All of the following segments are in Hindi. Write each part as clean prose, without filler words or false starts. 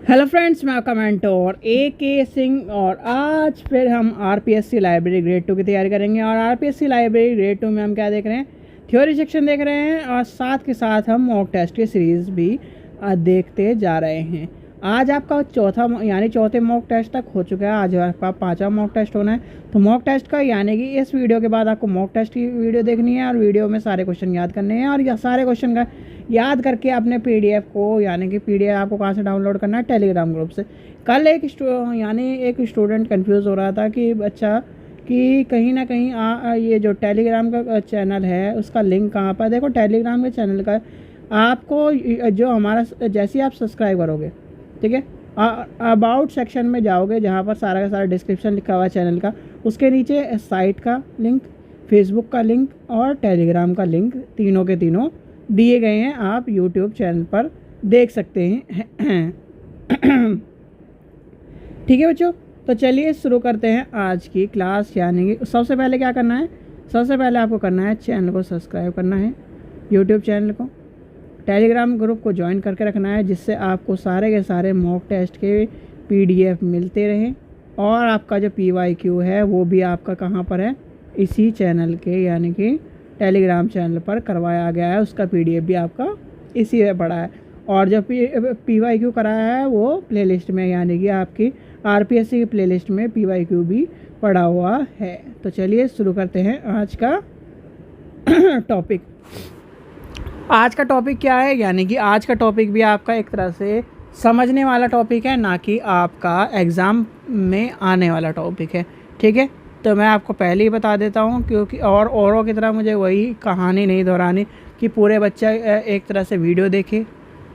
हेलो फ्रेंड्स, मैं आपका मेंटोर AK सिंह और आज फिर हम RPSC लाइब्रेरी ग्रेड 2 की तैयारी करेंगे। और RPSC लाइब्रेरी ग्रेड 2 में हम क्या देख रहे हैं, थ्योरी सेक्शन देख रहे हैं और साथ के साथ हम मॉक टेस्ट की सीरीज़ भी देखते जा रहे हैं। आज आपका चौथे मॉक टेस्ट तक हो चुका है। आज आपका 5वां मॉक टेस्ट होना है। तो मॉक टेस्ट का यानी कि इस वीडियो के बाद आपको मॉक टेस्ट की वीडियो देखनी है और वीडियो में सारे क्वेश्चन याद करने हैं। और यह सारे क्वेश्चन का याद करके अपने PDF को यानी कि PDF आपको कहाँ से डाउनलोड करना है, टेलीग्राम ग्रुप से। कल एक स्टूडेंट कंफ्यूज हो रहा था कि बच्चा कि कहीं ना कहीं ये जो टेलीग्राम का चैनल है उसका लिंक कहाँ पर। देखो, टेलीग्राम के चैनल का आपको जो हमारा जैसे ही आप सब्सक्राइब करोगे, ठीक है, अबाउट सेक्शन में जाओगे जहाँ पर सारा का सारा डिस्क्रिप्शन लिखा हुआ है चैनल का। उसके नीचे साइट का लिंक, फेसबुक का लिंक और टेलीग्राम का लिंक तीनों के तीनों दिए गए हैं। आप यूट्यूब चैनल पर देख सकते हैं। ठीक है बच्चों, तो चलिए शुरू करते हैं आज की क्लास। यानी कि सबसे पहले क्या करना है, सबसे पहले आपको करना है चैनल को सब्सक्राइब करना है, यूट्यूब चैनल को, टेलीग्राम ग्रुप को ज्वाइन करके रखना है, जिससे आपको सारे के सारे मॉक टेस्ट के PDF मिलते रहें। और आपका जो PYQ है वो भी आपका कहाँ पर है, इसी चैनल के यानी कि टेलीग्राम चैनल पर करवाया गया है। उसका PDF भी आपका इसी में पड़ा है। और जो PYQ कराया है वो प्लेलिस्ट में यानी कि आपकी RPSC की प्लेलिस्ट में PYQ भी पड़ा हुआ है। तो चलिए शुरू करते हैं आज का टॉपिक। आज का टॉपिक क्या है, यानी कि आज का टॉपिक भी आपका एक तरह से समझने वाला टॉपिक है, ना कि आपका एग्ज़ाम में आने वाला टॉपिक है। ठीक है, तो मैं आपको पहले ही बता देता हूँ, क्योंकि औरों की तरह मुझे वही कहानी नहीं दोहरानी कि पूरे बच्चा एक तरह से वीडियो देखे,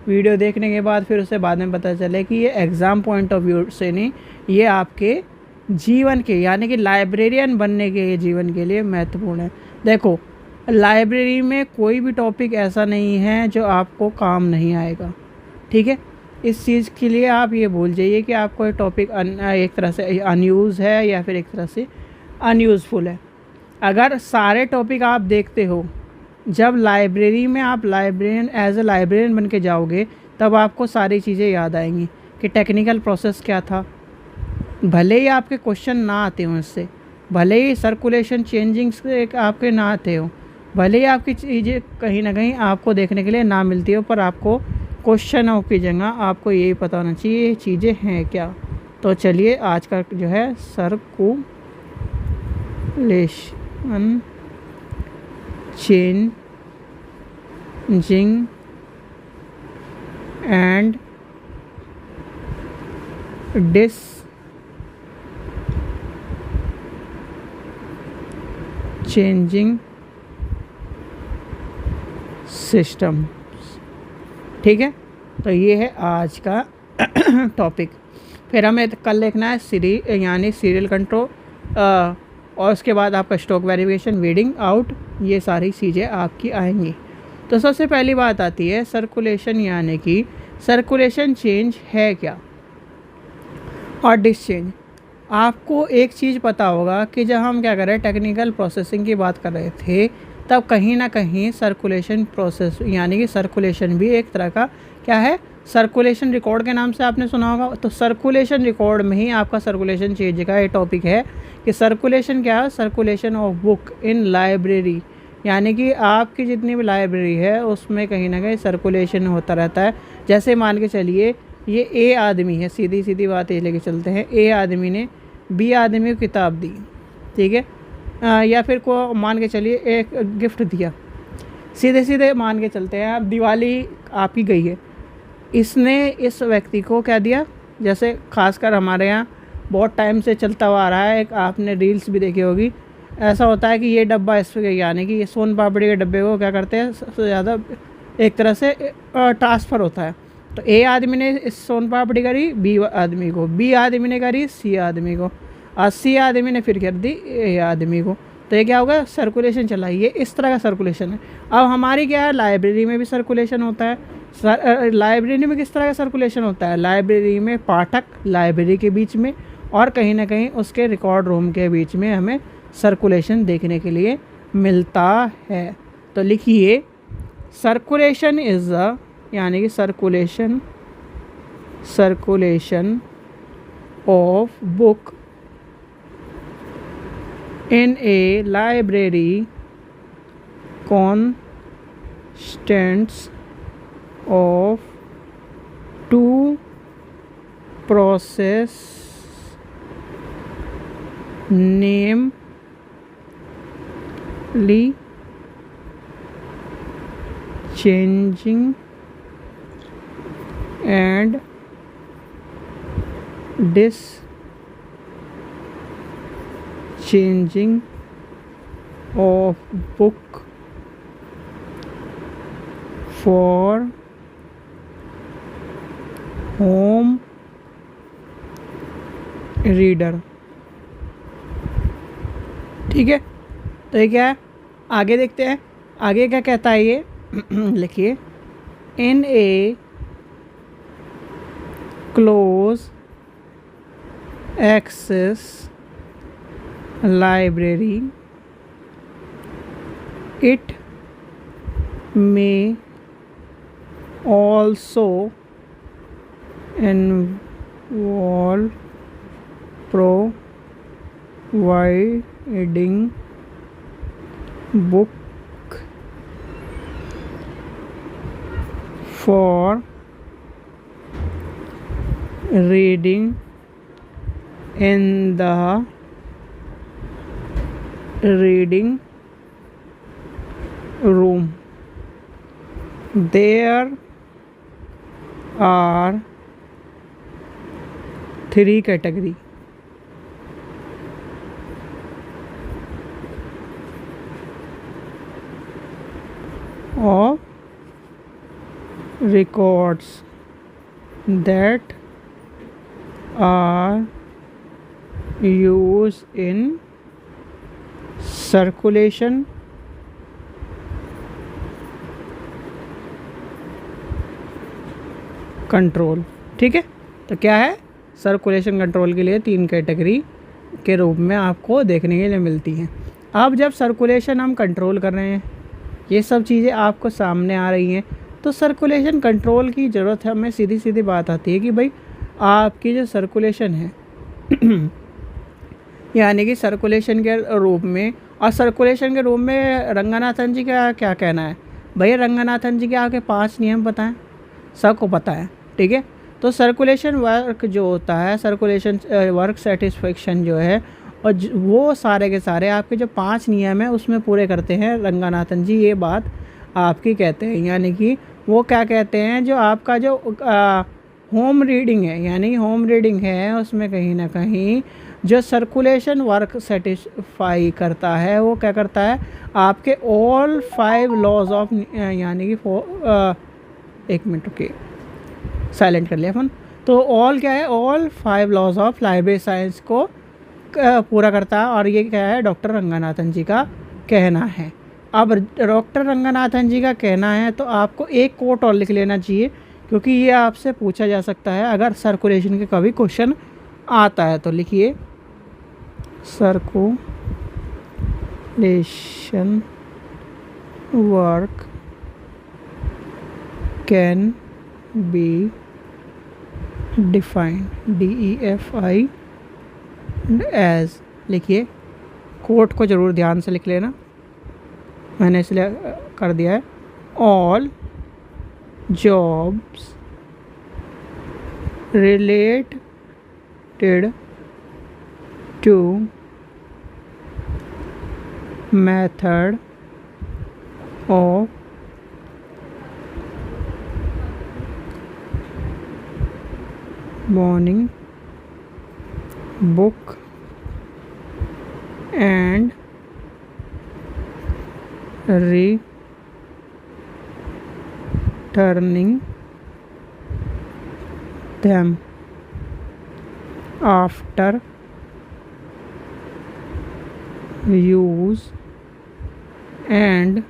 वीडियो देखने के बाद फिर उसे बाद में पता चले कि ये एग्ज़ाम पॉइंट ऑफ व्यू से नहीं, ये आपके जीवन के यानी कि लाइब्रेरियन बनने के जीवन के लिए महत्वपूर्ण है। देखो, लाइब्रेरी में कोई भी टॉपिक ऐसा नहीं है जो आपको काम नहीं आएगा। ठीक है, इस चीज़ के लिए आप ये भूल जाइए कि आपको ये टॉपिक एक तरह से अनयूज़ है या फिर एक तरह से अनयूज़फुल है। अगर सारे टॉपिक आप देखते हो, जब लाइब्रेरी में आप लाइब्रेरियन एज ए लाइब्रेरियन बन के जाओगे, तब आपको सारी चीज़ें याद आएंगी कि टेक्निकल प्रोसेस क्या था। भले ही आपके क्वेश्चन ना आते हों इससे, भले ही सर्कुलेशन चेंजिंग्स आपके ना आते हो, भले ही आपकी चीज़ें कहीं ना कहीं आपको देखने के लिए ना मिलती हो, पर आपको क्वेश्चनों की जगह आपको यही पता होना चाहिए ये चीज़ें हैं क्या। तो चलिए आज का जो है circulation changing and changing system. ठीक है, तो ये है आज का टॉपिक। फिर हमें कल देखना है सीरियल कंट्रोल और उसके बाद आपका स्टॉक वेरिफिकेशन, वीडिंग आउट, ये सारी चीज़ें आपकी आएंगी। तो सबसे पहली बात आती है सर्कुलेशन, यानी कि सर्कुलेशन चेंज है क्या और डिसचेंज। आपको एक चीज़ पता होगा कि जब हम क्या कर रहे हैं, टेक्निकल प्रोसेसिंग की बात कर रहे थे, तब कहीं ना कहीं सर्कुलेशन प्रोसेस यानी कि सर्कुलेशन भी एक तरह का क्या है, सर्कुलेशन रिकॉर्ड के नाम से आपने सुना होगा। तो सर्कुलेशन रिकॉर्ड में ही आपका सर्कुलेशन चेंज का ये टॉपिक है कि सर्कुलेशन क्या है, circulation of book in library, यानी कि आपकी जितनी भी लाइब्रेरी है उसमें कहीं ना कहीं सर्कुलेशन होता रहता है। जैसे मान के चलिए ये A आदमी है, सीधी सीधी बात ये लेके चलते हैं, A आदमी ने B आदमी को किताब दी, ठीक है, या फिर को मान के चलिए एक गिफ्ट दिया। सीधे सीधे मान के चलते हैं, अब दिवाली आपकी गई है, इसने इस व्यक्ति को क्या दिया, जैसे खासकर हमारे यहाँ बहुत टाइम से चलता हुआ आ रहा है, एक आपने रील्स भी देखी होगी, ऐसा होता है कि ये डब्बा इस यानी कि ये सोन पापड़ी के डब्बे को क्या करते हैं, सबसे ज़्यादा एक तरह से ट्रांसफ़र होता है। तो A आदमी ने इस सोन पापड़ी करी B आदमी को, B आदमी ने करी C आदमी को, और C आदमी ने फिर कर दी A आदमी को। तो ये क्या होगा, सर्कुलेशन चला, ये इस तरह का सर्कुलेशन है। अब हमारी क्या है, लाइब्रेरी में भी सर्कुलेशन होता है। लाइब्रेरी में किस तरह का सर्कुलेशन होता है, लाइब्रेरी में पाठक लाइब्रेरी के बीच में और कहीं ना कहीं उसके रिकॉर्ड रूम के बीच में हमें सर्कुलेशन देखने के लिए मिलता है। तो लिखिए सर्कुलेशन इज़ द, यानी कि circulation circulation of book in a library consists of two process, namely changing and discharging of book for home reader. ठीक है, तो ये क्या है, आगे देखते हैं आगे क्या कहता है ये। लिखिए, in a close access library it may also involve providing book for reading in the reading room. There are three category of records that are used in circulation control. ठीक है, तो क्या है, सर्कुलेशन कंट्रोल के लिए तीन कैटेगरी के रूप में आपको देखने के लिए मिलती हैं। अब जब सर्कुलेशन हम कंट्रोल कर रहे हैं, ये सब चीज़ें आपको सामने आ रही हैं, तो सर्कुलेशन कंट्रोल की ज़रूरत है। हमें सीधी सीधी बात आती है कि भाई आपकी जो सर्कुलेशन है यानी कि सर्कुलेशन के रूप में, और सर्कुलेशन के रूप में रंगनाथन जी का क्या कहना है। भैया रंगनाथन जी के आपके 5 नियम पता हैं, सबको पता है। ठीक है, तो सर्कुलेशन वर्क जो होता है, सर्कुलेशन वर्क सेटिस्फेक्शन जो है, और वो सारे के सारे आपके जो 5 नियम हैं उसमें पूरे करते हैं रंगनाथन जी। ये बात आपकी कहते हैं, यानी कि वो क्या कहते हैं, जो आपका जो होम रीडिंग है, यानी होम रीडिंग है, उसमें कहीं ना कहीं जो सर्कुलेशन वर्क सेटिस्फाई करता है, वो क्या करता है, आपके ऑल 5 लॉज ऑफ, यानी कि 1 मिनट रुकिए, साइलेंट कर लिया फोन। तो ऑल क्या है, all 5 laws of library science को पूरा करता है, और ये क्या है, डॉक्टर रंगनाथन जी का कहना है। अब डॉक्टर रंगनाथन जी का कहना है, तो आपको एक कोट और लिख लेना चाहिए, क्योंकि ये आपसे पूछा जा सकता है अगर सर्कुलेशन के कभी क्वेश्चन आता है। तो लिखिए, circulation work can be defined, DEFI as. लिखिए, कोट को ज़रूर ध्यान से लिख लेना, मैंने इसलिए कर दिया है। All jobs related to method of morning book and returning them after use and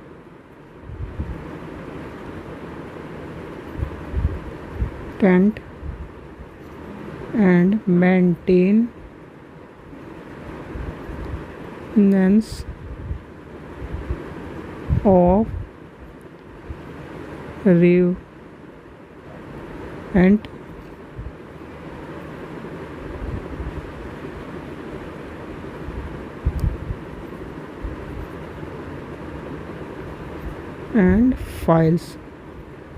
tent and maintenance of and and files,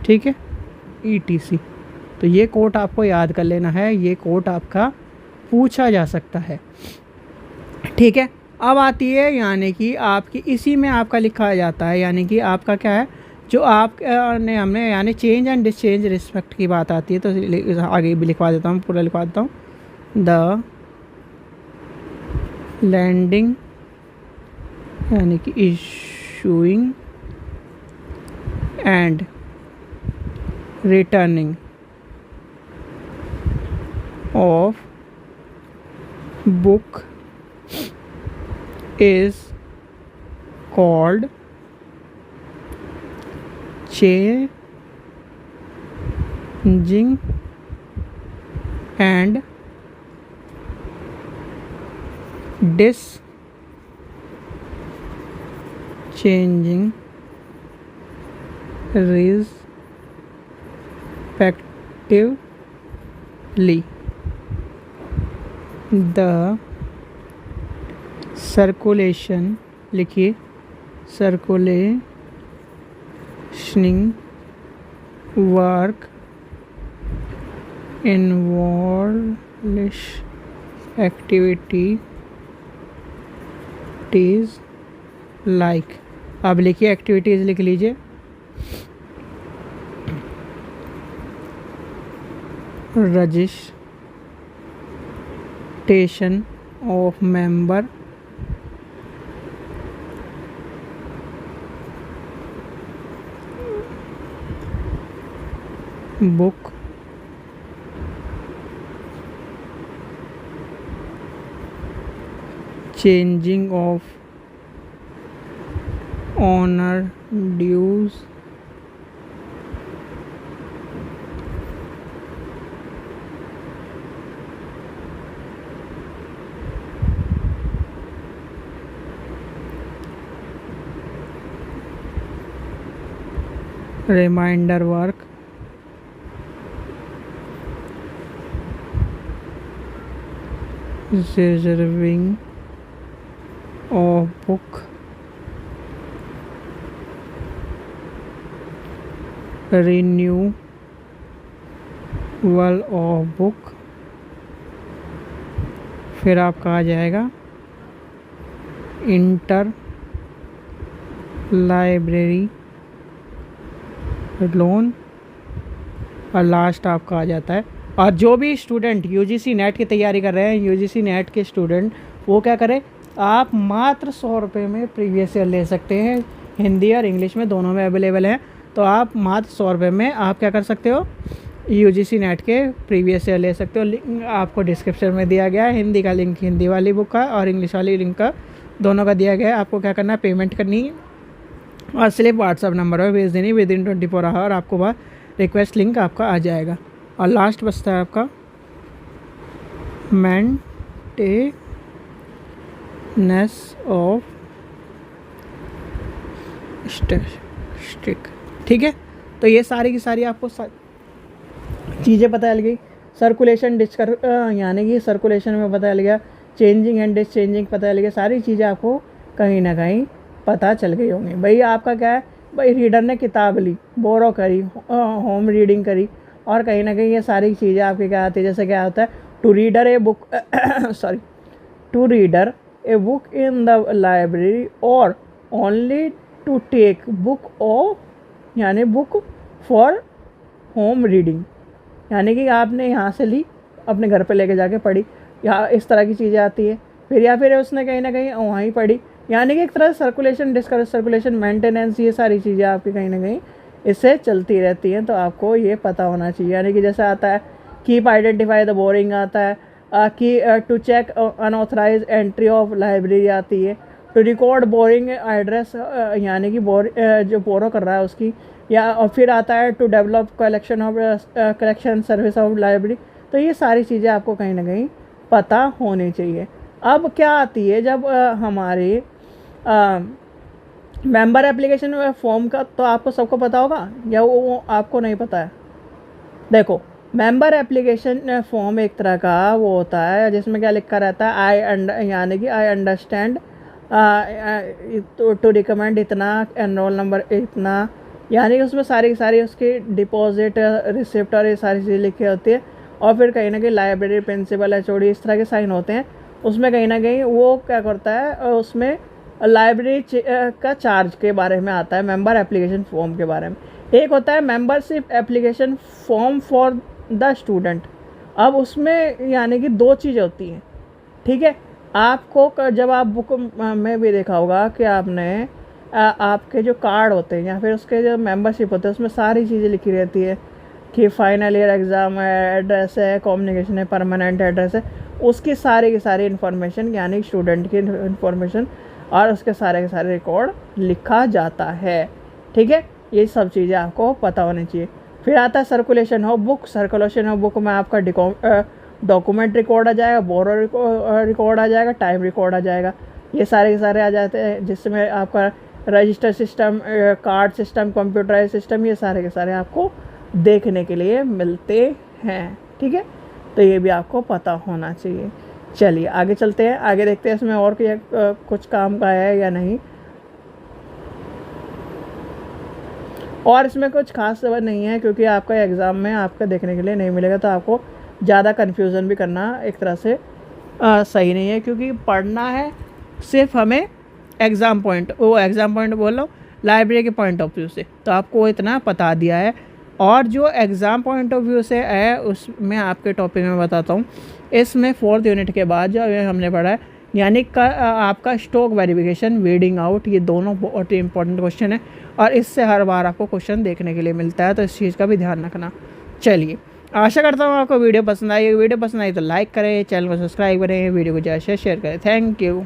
ठीक है, ETC। तो ये कोड आपको याद कर लेना है, ये कोड आपका पूछा जा सकता है, ठीक है। अब आती है यानी कि आपकी इसी में आपका लिखा जाता है, यानी कि आपका क्या है जो आप ने हमने यानी चेंज एंड डिसचेंज रिस्पेक्ट की बात आती है। तो आगे भी लिखवा देता हूँ, पूरा लिखवा देता हूँ। द लैंडिंग यानी कि issuing and returning of book is called changing and discharging respectively. The circulation लिखिए, circulationing work involves activities like, अब लिखिए एक्टिविटीज़ लिख लीजिए, registration of member, book changing of honour dues, reminder work, reserving of book, renewal of book, फिर आपका आ जाएगा इंटर लाइब्रेरी लोन, और लास्ट आपका आ जाता है। और जो भी स्टूडेंट UGC नेट की तैयारी कर रहे हैं, UGC नेट के स्टूडेंट, वो क्या करें, आप मात्र 100 रुपये में प्रीवियस ईयर ले सकते हैं, हिंदी और इंग्लिश में दोनों में अवेलेबल हैं। तो आप मात्र 100 रुपये में आप क्या कर सकते हो, UGC नेट के प्रीवियस ईयर ले सकते हो। लिंक आपको डिस्क्रिप्शन में दिया गया है, हिंदी का लिंक हिंदी वाली बुक का और इंग्लिश वाली लिंक का, दोनों का दिया गया है। आपको क्या करना है, पेमेंट करनी है और स्लिप व्हाट्सअप नंबर पर भेज देनी, विदिन 24 आवर आपको वह रिक्वेस्ट लिंक आपका आ जाएगा। और लास्ट बचता है आपका मेंटेनेंस ऑफ स्टिक, ठीक है। तो ये सारी की सारी आपको चीज़ें पता चल गई। सर्कुलेशन यानी कि सर्कुलेशन में पता चल गया, चेंजिंग एंड डिसचेंजिंग पता चल गया, सारी चीज़ें आपको कहीं ना कहीं पता चल गई होंगी। भाई आपका क्या है, भाई रीडर ने किताब ली, बोरो करी, होम रीडिंग करी, और कहीं ना कहीं ये सारी चीज़ें आपकी क्या आती है, जैसे क्या होता है, to reader a book in the library और only to take book off यानी बुक फॉर होम रीडिंग, यानी कि आपने यहाँ से ली अपने घर पे लेके जाके पढ़ी, या इस तरह की चीज़ें आती है। फिर या फिर उसने कहीं ना कहीं वहीं पढ़ी, यानी कि एक तरह सर्कुलेशन, डिस्करेज सर्कुलेशन, मेंटेनेंस, ये सारी चीज़ें आपकी कहीं ना कहीं इससे चलती रहती हैं। तो आपको ये पता होना चाहिए। यानी कि जैसे आता है कीप आइडेंटिफाई द बोरिंग, आता है कि to check unauthorise entry of library आती है, टू रिकॉर्ड बोरिंग एड्रेस यानी कि जो बोरो कर रहा है उसकी, या और फिर आता है to develop collection service of library. तो ये सारी चीज़ें आपको कहीं ना कहीं पता होनी चाहिए। अब क्या आती है, जब हमारे मेंबर एप्लीकेशन फॉर्म का, तो आपको सबको पता होगा या वो आपको नहीं पता है। देखो, मेंबर एप्लीकेशन फॉर्म एक तरह का वो होता है जिसमें क्या लिखा रहता है, यानी कि आई अंडरस्टैंड टू रिकमेंड इतना, एनरोल नंबर इतना, यानी कि उसमें सारी की सारी उसकी डिपॉजिट रिसिप्ट और ये सारी चीज़ें लिखी होती है। और फिर कहीं ना कहीं लाइब्रेरी प्रिंसिपल HOD इस तरह के साइन होते हैं। उसमें कहीं ना कहीं वो क्या करता है, उसमें लाइब्रेरी का चार्ज के बारे में आता है, मेंबर एप्लीकेशन फॉर्म के बारे में। एक होता है membership application form for the student. अब उसमें यानी कि 2 चीज़ें होती हैं, ठीक है। आपको जब आप बुक में भी देखा होगा कि आपने आपके जो कार्ड होते हैं या फिर उसके जो मेंबरशिप होते हैं उसमें सारी चीज़ें लिखी रहती है कि फाइनल ईयर एग्ज़ाम है, एड्रेस है, कम्युनिकेशन है, परमानेंट एड्रेस है, उसकी सारी की सारी इन्फॉर्मेशन यानी स्टूडेंट की इन्फॉर्मेशन और उसके सारे के सारे रिकॉर्ड लिखा जाता है, ठीक है। ये सब चीज़ें आपको पता होनी चाहिए। फिर आता है circulation of book. Circulation of book में आपका डॉक्यूमेंट रिकॉर्ड आ जाएगा, बोरो रिकॉर्ड आ जाएगा, टाइम रिकॉर्ड आ जाएगा, ये सारे के सारे आ जाते हैं, जिसमें आपका register system, card system, computerise system, ये सारे के सारे आपको देखने के लिए मिलते हैं, ठीक है। तो ये भी आपको पता होना चाहिए। चलिए आगे चलते हैं, आगे देखते हैं इसमें और कुछ काम का है या नहीं। और इसमें कुछ खास खबर नहीं है, क्योंकि आपका एग्ज़ाम में आपका देखने के लिए नहीं मिलेगा, तो आपको ज़्यादा कन्फ्यूज़न भी करना एक तरह से सही नहीं है, क्योंकि पढ़ना है सिर्फ हमें एग्ज़ाम पॉइंट बोल रहा हूँ, लाइब्रेरी के पॉइंट ऑफ व्यू से, तो आपको इतना बता दिया है। और जो एग्ज़ाम पॉइंट ऑफ व्यू से है उसमें आपके टॉपिक में बताता हूँ। इसमें 4th यूनिट के बाद जो हमने पढ़ा है, यानी आपका स्टॉक वेरिफिकेशन, वीडिंग आउट, ये दोनों बहुत ही इंपॉर्टेंट क्वेश्चन है और इससे हर बार आपको क्वेश्चन देखने के लिए मिलता है, तो इस चीज़ का भी ध्यान रखना। चलिए, आशा करता हूँ आपको वीडियो पसंद आई। वीडियो पसंद आई तो लाइक करें, चैनल को सब्सक्राइब करें, वीडियो को ज़्यादा से शेयर करें। Thank you.